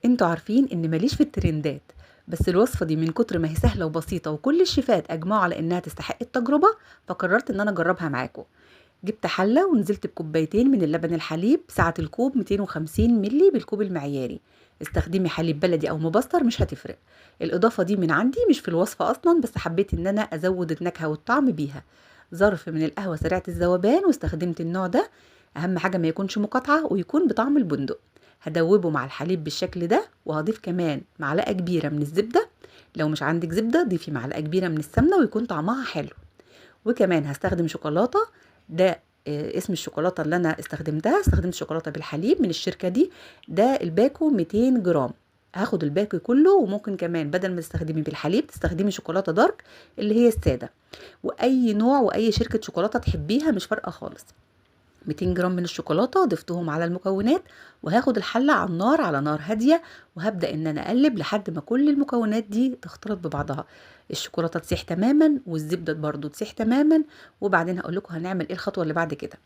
انتوا عارفين ان ماليش في الترندات، بس الوصفة دي من كتر ما هي سهلة وبسيطة وكل الشيفات اجمعوا على انها تستحق التجربة، فقررت ان انا اجربها معاكم. جبت حلة ونزلت بكوبايتين من اللبن الحليب، سعة الكوب 250 ملي بالكوب المعياري. استخدمي حليب بلدي او مبستر مش هتفرق. الاضافة دي من عندي مش في الوصفة اصلا، بس حبيت ان انا ازود النكهة والطعم بيها. ظرف من القهوة سريعة الذوبان واستخدمت النوع ده. اهم حاجة ما يكونش مقاطعة ويكون بطعم البندق. هدوبه مع الحليب بالشكل ده، وهضيف كمان معلقة كبيرة من الزبدة. لو مش عندك زبدة ضيفي معلقة كبيرة من السمنة ويكون طعمها حلو. وكمان هستخدم شوكولاتة. ده اسم الشوكولاتة اللي انا استخدمت شوكولاتة بالحليب من الشركة دي. ده الباكو 200 جرام. هاخد الباكو كله، وممكن كمان بدل ما تستخدمي بالحليب تستخدمي شوكولاتة دارك اللي هي السادة. واي نوع واي شركة شوكولاتة تحبيها مش فارقة خالص. 200 جرام من الشوكولاتة ضفتهم على المكونات، وهاخد الحلة على نار هادية، وهبدأ ان انا اقلب لحد ما كل المكونات دي تختلط ببعضها. الشوكولاتة تسيح تماما والزبدة برضو تسيح تماما. وبعدين هقول لكم هنعمل ايه الخطوة اللي بعد كده.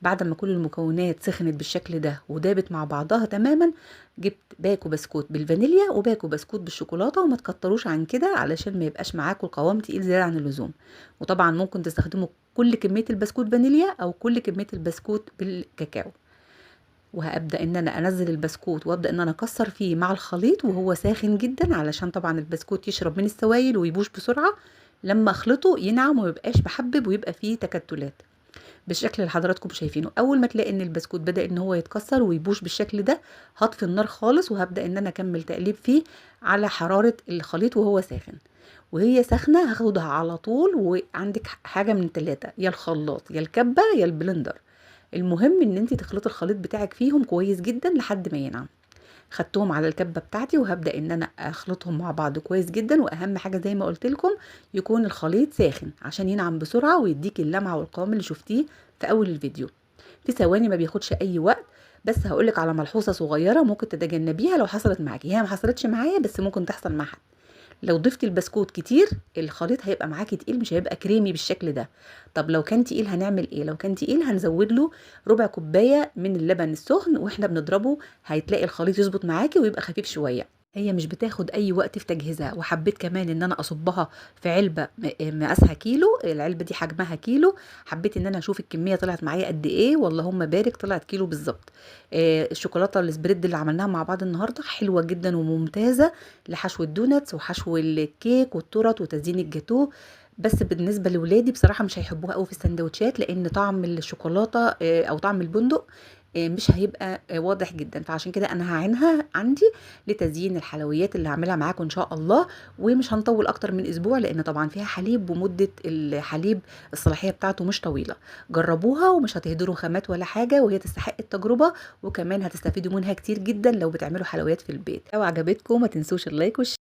بعد ما كل المكونات سخنت بالشكل ده ودابت مع بعضها تماما، جبت باكو بسكوت بالفانيليا وباكو بسكوت بالشوكولاته، وما تكتروش عن كده علشان ما يبقاش معاكم القوام تقيل زياده عن اللزوم. وطبعا ممكن تستخدموا كل كميه البسكوت فانيليا او كل كميه البسكوت بالكاكاو. وهبدا ان انا انزل البسكوت وابدا ان انا اكسر فيه مع الخليط وهو ساخن جدا، علشان طبعا البسكوت يشرب من السوائل ويبوش بسرعه. لما اخلطه ينعم وميبقاش محبب ويبقى فيه تكتلات. بالشكل اللي حضراتكم شايفينه، اول ما تلاقي ان البسكوت بدأ ان هو يتكسر ويبوش بالشكل ده، هطفي النار خالص وهبدأ ان انا اكمل تقليب فيه على حرارة الخليط وهو ساخن. وهي ساخنة هاخدها على طول، وعندك حاجة من ثلاثة: يا الخلاط يا الكبة يا البلندر. المهم ان انت تخلطي الخليط بتاعك فيهم كويس جدا لحد ما ينعم. خدتهم على الكبه بتاعتي وهبدا ان انا اخلطهم مع بعض كويس جدا، واهم حاجه زي ما قلت لكم يكون الخليط ساخن عشان ينعم بسرعه ويديك اللمعه والقوام اللي شفتيه في اول الفيديو. في ثواني، ما بياخدش اي وقت. بس هقولك على ملحوظه صغيره ممكن تتجنبيها لو حصلت معاكي، هي ما حصلتش معايا بس ممكن تحصل مع حد. لو ضفتي البسكوت كتير الخليط هيبقى معاكي تقيل، مش هيبقى كريمي بالشكل ده. طب لو كان تقيل هنعمل ايه؟ لو كان تقيل هنزود له ربع كوبايه من اللبن السخن واحنا بنضربه، هتلاقي الخليط يظبط معاكي ويبقى خفيف شويه. هي مش بتاخد اي وقت في تجهيزها. وحبيت كمان ان انا اصبها في علبه مقاسها كيلو، العلبه دي حجمها كيلو. حبيت ان انا اشوف الكميه طلعت معايا قد ايه، واللهم بارك طلعت كيلو بالظبط. الشوكولاته السبريد اللي عملناها مع بعض النهارده حلوه جدا وممتازه لحشو الدوناتس وحشو الكيك والتورت وتزيين الجاتوه. بس بالنسبه لولادي بصراحه مش هيحبوها قوي في السندوتشات، لان طعم الشوكولاته او طعم البندق مش هيبقى واضح جدا. فعشان كده انا هعينها عندي لتزيين الحلويات اللي هعملها معاكم ان شاء الله. ومش هنطول اكتر من اسبوع، لان طبعا فيها حليب ومده الحليب الصلاحيه بتاعته مش طويله. جربوها ومش هتهدروا خامات ولا حاجه، وهي تستحق التجربه. وكمان هتستفيدوا منها كتير جدا لو بتعملوا حلويات في البيت. لو عجبتكم ما تنسوش اللايك والشير.